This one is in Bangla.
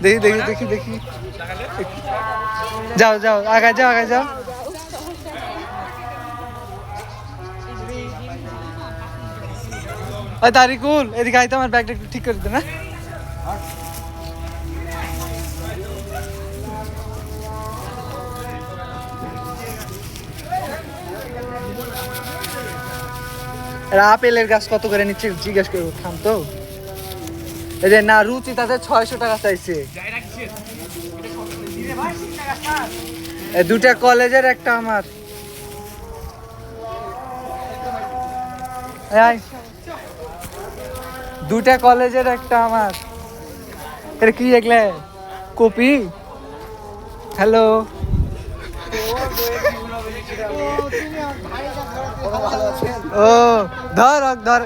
দেখি দেখি দেখি দেখি যাও যাও আগে যাও আগে যাও তারিকুল এদিকে আইতে আমার ব্যাগটা একটু ঠিক করে দে না আপেলের গাছ কত করে নিচ্ছে জিজ্ঞেস করবো থাম তো এই যে না রুচি তাদের 600 টাকা চাইছে দুটা কলেজের একটা আমার দুটা কলেজের একটা আমার এটা কি দেখলে কপি হ্যালো ও ধর ধর